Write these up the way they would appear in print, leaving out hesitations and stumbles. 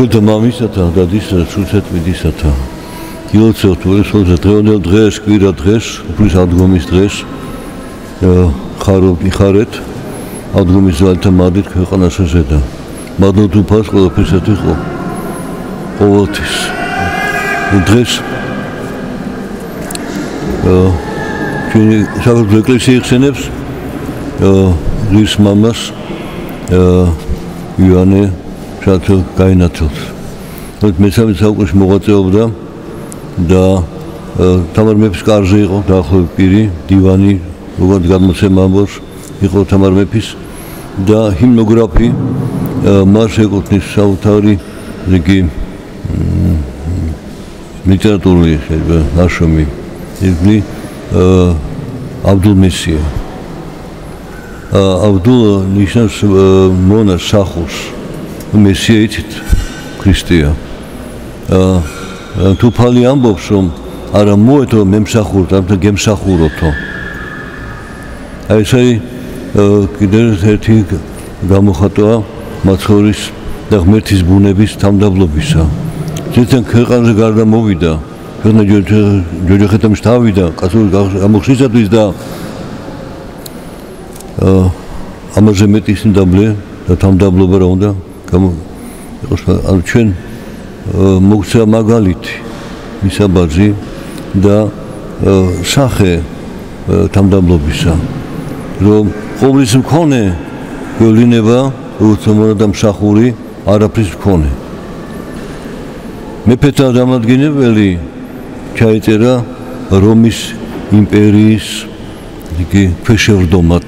და მამისათა დადისა სულსად მიდისათა ილოცავთ უესოზე დღევანდელ დღეს კვირა დღეს უფლის ადგომის დღეს ხარობთ ადგომის ძალთა მადით ქვეყანას ზედა მადლობთ უფალს ყველაფერსად იყო ყოველთვის დღეს ჩვენი საქართველოს ეკლესია იხსენებს ღირს მამას იოანე ჩათო გაინაცვლეს. მესამე საუკუნეში მოღვაწეობდა და თამარ მეფის კარზე იყო დაახლოებით პირი, დივანი, როგორც გადმოცემა ამბობს, იყო თამარ მეფის და ჰიმნოგრაფი მას ეკუთვნის საუთარი იგი ლიტერატურული ნაშრომი იგი აბდულ მესია. აბდულ ნიშნავს მონას სახურს. მესია იცით ქრისტეა თუფალი ამბობს რომ არა მოეთო მემსახურთ ამთა გემსახუროთო აი ესე კიდევ ერთი გამოხატვა მაცხოვრის და ღმერთის ბუნების თამდაბლობისა ზეცენ ქვეყანზე გარდა მოვიდა ქვეყნა ჯოჯოხეთამში თავიდა კაცური გამოხსნისათვის და ამაზე მეტი სიმდაბლე და თამდაბლობა რა უნდა ანუ ჩვენ მოგცა მაგალითი მისაბაძი და სახე თამდაბლობისა რომ ყოვლის მქონე გეულინება როგორც მონა მსახური არაფრის მქონე მეფეთა დამადგენელი ჩაეწერა რომის იმპერიის იგი ქვეშევრდომად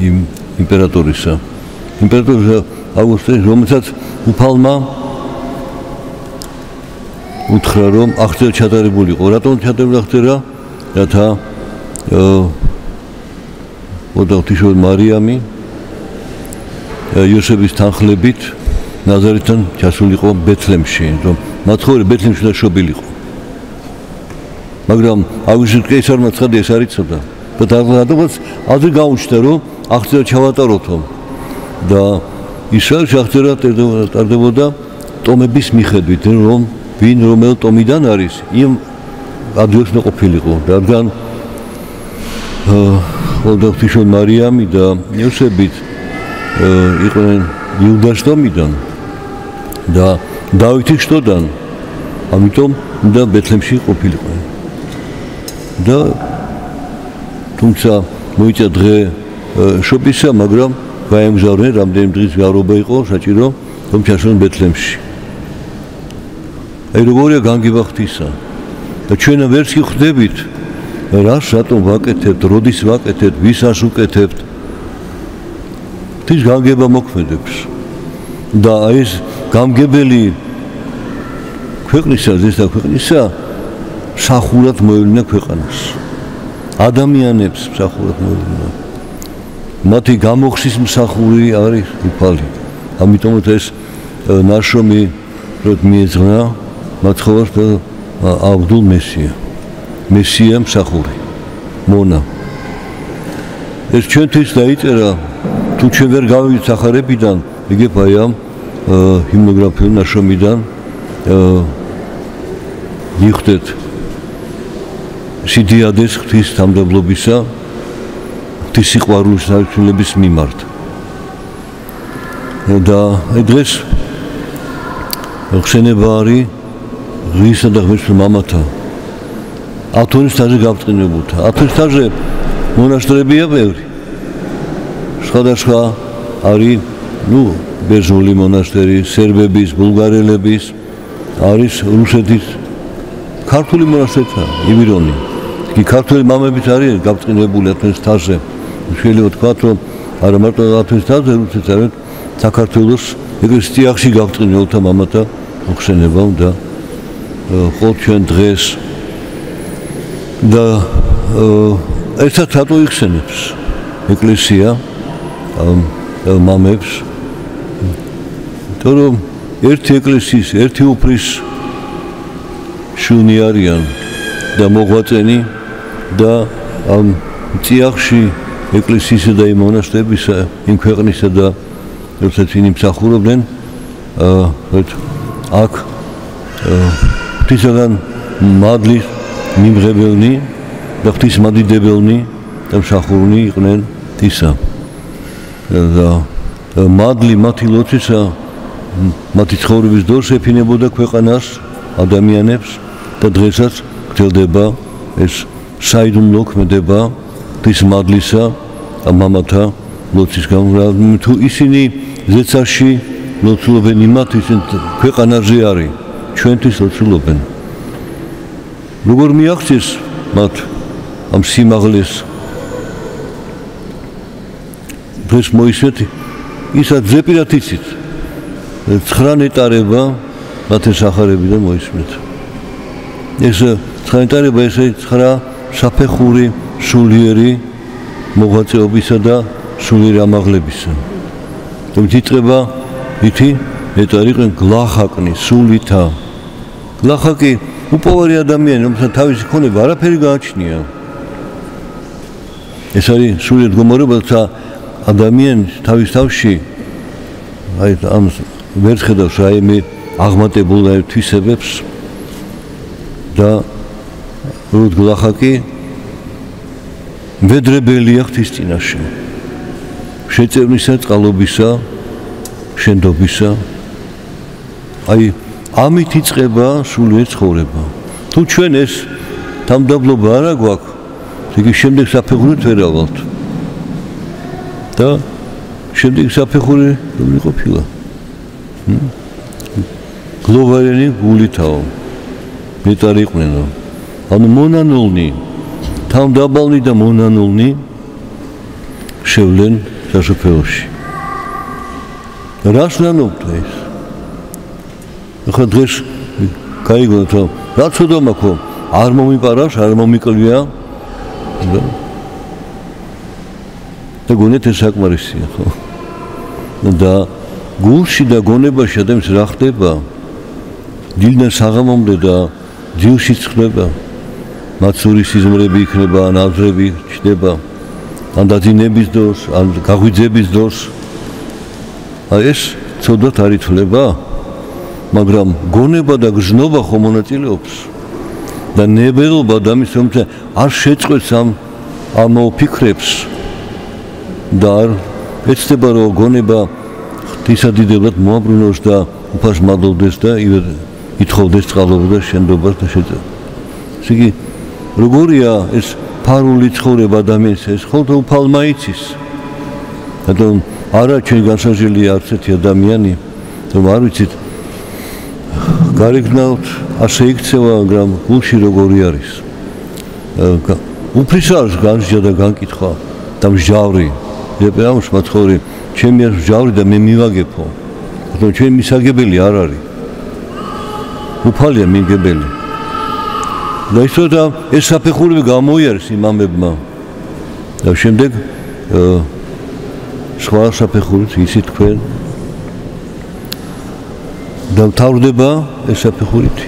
იმ იმპერატორისა აუგუსტეს რომელსაც უფალმა უთხრა რომ აღწერა ჩატარებული იყო რატომ ჩატარებული აღწერა რათა ოდათიშო მარიამი იოსების თანხლებით ნაზარეთთან ჩასულიყო ბეთლემში რომ მათხოვრი ბეთლემში დაშობილიყო მაგრამ აუგუსტის კეისარმა ცხადი ეს არ იცოდა და დაღლადობას აზრი გაუჩნდა რომ აღწერა ჩავატაროთო და ისრაელში აღწერა ტარდებოდა ტომების მიხედვით რომ ვინ რომელ ტომიდან არის იმ ადგილს უნდა ყოფილიყო რადგან ოდათიშო მარიამი და იოსებით იყვნენ იუდას ტომიდან და დავითის შტოდან ამიტომ უნდა ბეთლემში ყოფილიყვნენ და თუმცა მოიწა დღე შობისა მაგრამ გაემგზავრნენ რამდენი დღის გავლობა იყო საჭირო რომ ჩასულან ბეთლემში აი როგორია განგება ღვთისა და ჩვენ ვერც კი ხვდებით რას რატომ ვაკეთებთ როდის ვაკეთებთ ვისას უკეთებთ ღვთის განგება მოქმედებს და აი ეს გამგებელი ქვეყნისა ზესდა ქვეყნისა მსახურად მოევლინა ქვეყანას ადამიანებს მსახურად მოევლინა მათი გამოხსის მსახური არის უფალი. ამიტომ ეს ნაშრომი რომ მიეძღვნა მაცხოვარს და აბდულ მესია მსახური მონა. ეს ჩვენთვის დაიწერა თუ ჩვენ ვერ გავივით სახარებიდან იგებ აი ამ ჰიმნოგრაფიულ ნაშრომიდან მიხვდეთ სიდიადეს ღვთის თამდაბლობისა სიყვარულის სარჩულების მიმართ და დღეს ხსენება არის ღირსა და ღმერთის მამათა ათონის თაზე გავწყინებულთა ათონის თაზე მონასტრებია ბევრი სხვადასხვა არის ბერძნული მონასტერი სერბების ბულგარელების არის რუსეთის ქართული მონასტერია ივირონი კი ქართული მამებიც არის გავწყინებული ათონის თაზე შეიძლება თქვა რომ არა მარტო ათონის თაზე რუსეთს არის საქართველოს ეკლესიის წიაღში გავწყინებულთა მამათა მოხსენება უნდა ყოველ ჩვენ დღეს და ერთად რატო იხსენებს ეკლესია მამებს თორემ ერთი ეკლესიის ერთი უფლის შუნი არიან და მოღვაწენი და ამ წიაღში ეკლესიისა და იმ მონასტერებისა იმ ქვეყნისა და როდესაც ვინი მსახურობდნენ აქ ღვთისაგან მადლის მიმღებელნი და ღვთისმადიდებელნი და მსახურნი იყვნენ ღვთისა. და მადლი მათი ლოცვისა მათი ცხოვრების დორს ეფინებოდა ქვეყანას, ადამიანებს და დღესაც გრძელდება ეს საიდუმლო ქმედება ღვთის მადლისა და მამათა ლოცვის გამო. თუ ისინი ზეცაში ლოცულობენ იმათ, ისინი ქვეყანაზე არის, ჩვენთვის ლოცულობენ. როგორ მიაღწიეს მათ ამ სიმაღლეს? დღეს მოისმეთ ისაც ზეპირად იცით 9 ნეტარება მათი სახარებიდან მოისმეთ. ეს 9 ნეტარება ესე 9 საფეხური სულიერი მოღვაწეობისა და სულიერი ამაღლებისა. თუმცა იწყება ითი ნეტარი ყენ გლახაკნი სულითა. გლახაკი უპოვარი ადამიანი, რომელსაც თავისი ქონება არაფერი გააჩნია. ეს არის სულიერ მდგომარეობა, როცა ადამიანი თავის თავში აი ამ ვერ ხედავს რაიმე აღმატებულ თვისებებს და როდ გლახაკი მედრებელია ღვთის წინაშე. შეწევნისა, წყალობისა, შენდობისა. აი ამით იწყება სულიერ ცხოვრება. თუ ჩვენ ეს თამდაბლობა არ აგვაქვს, იგი შემდეგ საფეხურით ვერ ავალთ. და შემდეგ საფეხური რომ იყოფილა. გლოვარიანი გულითაო. ნეტარი იყვნენ. ანუ მონანულნი, თამდაბალნი და მონანულნი შევლენ სასופეოში. რას ნანობთ ეს? ახლა დღეს გაიგონოთ რომ რა ცოდა მაქვს არ მომიპარავს, არ მომიკლია და გონეთ ეს საკმარისია ხო? და გულში და გონებაში ადამიანს რა ხდება? დილიდან საღამომდე და ძილში ხდება. მაცური სიზმრები იქნება, ნაძრები ჩდება. ან დაძინების დროს, ან გაღვიძების დროს. აი ეს ცოდვად არ ითვლება, მაგრამ გონება და გზნობა ხომ მონაწილეობს. და ნებელობა და ამის თუმცა არ შეწყვეტს ამ ფიქრებს და არ ეცდება რომ გონება ღვთისადიდებლად მოაბრუნოს და უფალს მადლობდეს და ითხოვდეს წყალობას და შენდობას და შეწევს. ესე იგი როგორია ეს ფარული ცხოვრება ადამიანის ეს ხოლმე უფალმა იცის. რადგან არა ჩვენ განსაზღვრულია არც ერთი ადამიანი რომ არ ვიცით გარეგნავთ ასე იქცევა, მაგრამ გულში როგორი არის. უფლის არის განსჯა და განკითხვა და მსჯავრი. ეპერამს მაცხოვრი, ჩემი არის მსჯავრი და მე მივაგებო. რადგან ჩვენ მისაგებელი არ არის. უფალია მიგებელი. და ისოთა ეს საფეხურები გამოიარეს იმამებმა. და შემდეგ სხვა საფეხურით იცით თქვენ და მთავრდება ეს საფეხურით.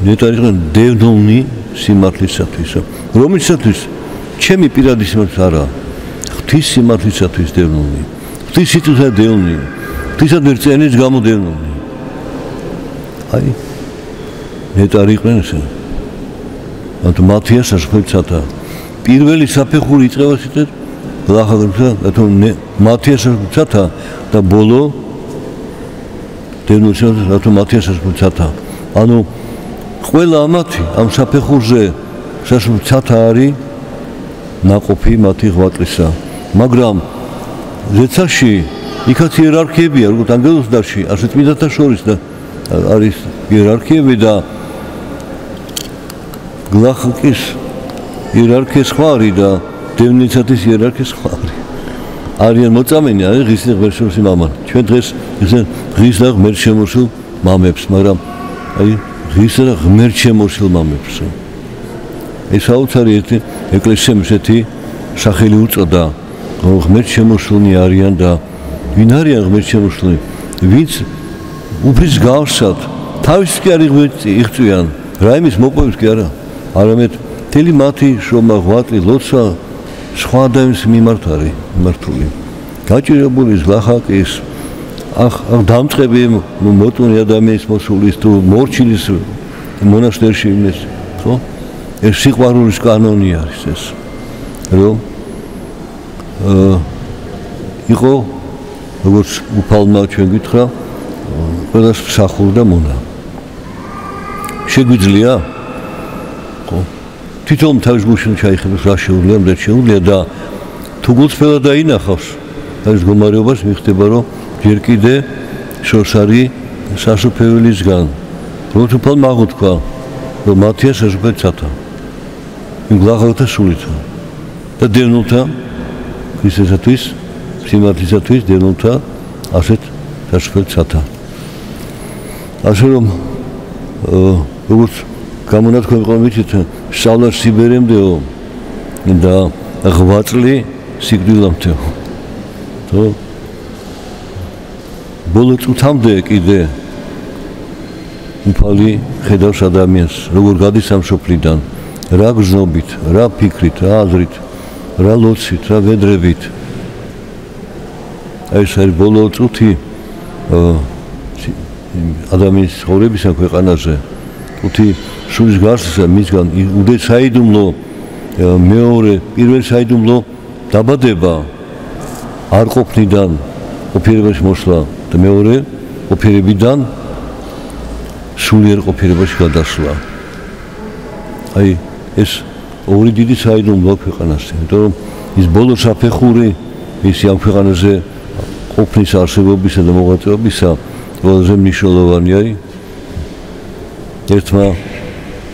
ნეტარი ყენ დევნილნი სიმართლისათვის. რომლისათვის? ჩემი პირადი სიმართლის არა. ღვთის სიმართლისათვის დევნილნი. ღვთის სიტყვისა დევნილნი. ღვთისადმი რწენის გამო დევნილნი. აი ნეტარი ყენ ესე. ანუ მათიასაც ხმებცათა. პირველი საფეხური იწყება სიტყვით გლახაკნისა და თუ მათიასაც ხმებცათა და ბოლო დევნილსაც რატომ მათიასაც ხმებცათა. ანუ ყველა ამათი ამ საფეხურზე სასმცათა არის ნაყოფი მათი ღვაწლისა. მაგრამ ზეცაში იქაც იერარქიებია, როგორც ანგელოზ დარში, ასე წმინდათა შორის და არის იერარქიები და გლახაკის იერარქია სხვა არის და დევნილისათვის იერარქია სხვა არის. არიან მოწამენი, არის ღირსი ღმერთშემოსილ მამად. ჩვენ დღეს ღირსი ღმერთშემოსილ მამებს, მაგრამ აი ღირსი ღმერთშემოსილ მამებს. ეს აუცარი ერთი ეკლესიამ ესეთი სახელი უწოდა, რომ ღმერთშემოსილნი არიან და ვინ არიან ღმერთშემოსილნი? ვინც უფლის გავსად თავის კი არ იღწვიან, რაიმის მოპოვებს კი არა. არამედ მთელი მათი შრომა ღვაწლი ლოცვა სხვა ადამიანის მიმართ არის მიმართული. გაჭირებული გლახაკის დამწყები მოტუნი ადამიანის მოსulis თუ მორჩილის მონასტერში იმეს, ხო? ეს სიყვარულის კანონი არის ეს. რომ იყო როგორც უფალმა ჩვენ გითხრა, ყველას მსახურდა მონა. შეგვიძლია? ხო? თვითონ თავის გუშინ ჩაიხებოს რა შეუძლია, მდე შეუძლია და თუ გულწრფელად დაინახავს ეს მდგომარეობას მიხდება რომ ჯერ კიდე შორს არის სასופველისგან. რომ უფალმა აღუთქვა რომ მათია სასופელი ცათა. იმ გლაღალთა სულითა და დევნულთა ქრისტესათვის, სიმართლისათვის დევნულთა ასეთ სასופელი ცათა. ასე რომ როგორც გამონათქვამი ყო მითით სწავლა სიბერემდეო და 8 წლი სიკვდილამდე. თო ბოლო წუთამდე კიდე უფალი ხედავს ადამიანს, როგორ გადის ამ სოფლიდან, რა გზნობით, რა ფიქრით, რა აზრით, რა ლოცვით, რა ვედრებით. ეს არის ბოლო წუთი ადამიანის ცხოვრებისა ქვეყანაზე. თუთი სულის გარსისა მისგან უდეთ საიდუმლო მეორე პირველი საიდუმლო დაბადება არ ყოფნიდან ყოფიერებაში მოსვლა და მეორე ყოფიერებიდან სულიერ ყოფიერებაში გადასვლა. აი ეს ორი დიდი საიდუმლო ქვეყანაზე, იმიტომ რომ ის ბოლო საფეხური ის ამ ქვეყანაზე ყოფნის არსებობისა და მოღვაწეობისა ყველაზე მნიშვნელოვანი არის. ერთმა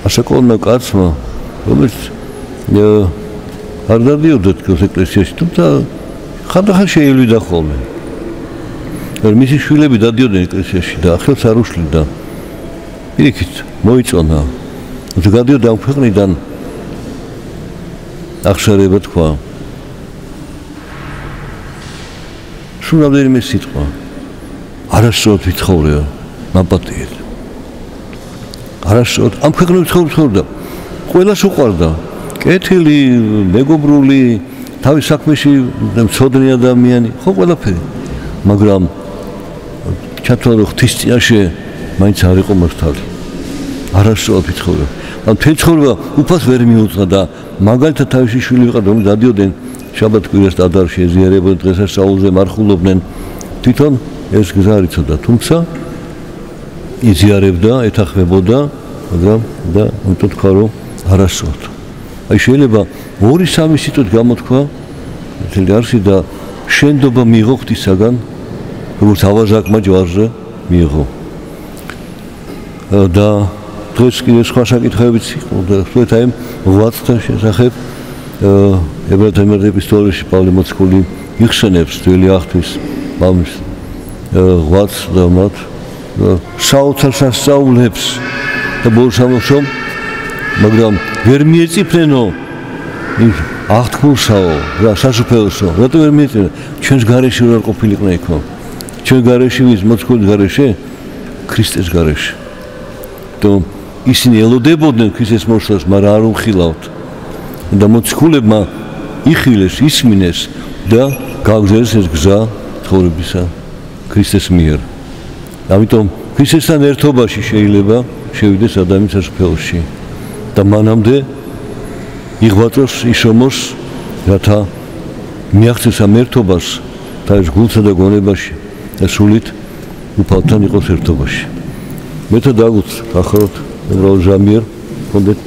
ასაკოვანმა კაცმა, რომელიც არ დადიოდა თქოს ეკლესიაში, თუმცა ხანდახან შეელვიდა ხოლმე. მისი შვილები დადიოდნენ ეკლესიაში და ხელს არ უშლიდა. პირიქით მოიწონა. თუ გადიოდა ამ ქვეყნიდან აღშარება თქვა. სულ რამდენიმე სიტყვა. არასწორად ვიცხოვრია, მაპატიეთ. არასწორად ამ ქვეყნებში ცხოვრობდა. ყველას უყვარდა. კეთილი, მეგობრული, თავის საქმეში მცოდნე ადამიანი, ხო ყველაფერი. მაგრამ ჩათვალე ღვთის წინაშე მაინც არ იყო მართალი. არასწორად ვიცხოვრია. ამ თეცხორვა უფას ვერ მიუძღა და მაგალითად თავისი შვილი ვიყავდა, რომ დადიოდნენ შაბათ-კვირას ტაძარში ეზიარებოდნენ, დღესასწაულზე მარხულობდნენ. თვითონ ეს გზა არ იცოდა, თუმცა იზიარებდა, ეთანხმებოდა, მაგრამ და ამიტომ თქვა რომ არასწორად. აი შეიძლება 2-3 სიტყვით გამოთქვა მთელი არსი და შენდობა მიიღო ღვთისაგან, როგორც ავაზაკმა ჯვარზე მიიღო. და დღეს კიდე სხვა საკითხებიც იყო და სწორედ აი 8 წელს შესახებ ებრაელთა ეპისტოლეში პავლე მოციქული იხსენებს ძველი აღთვის მამის 8 და მათ საოცარ სასწაულებს და ბოლოს ამბობს რომ მაგრამ ვერ მიეწიფნენო იმ აღთქმულსაო რა სასופველსო რატო ვერ მიეწიფნე ჩვენს გარეშე რა ყოფილიყო იქო ჩვენ გარეშე ვის მოციქულის გარეშე ქრისტეს გარეშე და ისინი ელოდებოდნენ ქრისტეს მოსვლას მაგრამ არ უხილავთ და მოციქულებმა იხილეს ისმინეს და გააგზავნეს ეს გზა ცხოვრებისა ქრისტეს მიერ ამიტომ ქრისტესთან ერთობაში შეიძლება შევიდეს ადამიანის სასופველში და მანამდე იღვაწოს ისომოს რათა მიაღწევს ამ ერთობას თავის გულსა და გონებაში და სულით უფალთან იყოს ერთობაში. მე და დაგვც ახალოდ ებრაულ ჟამიერ ხონდეთ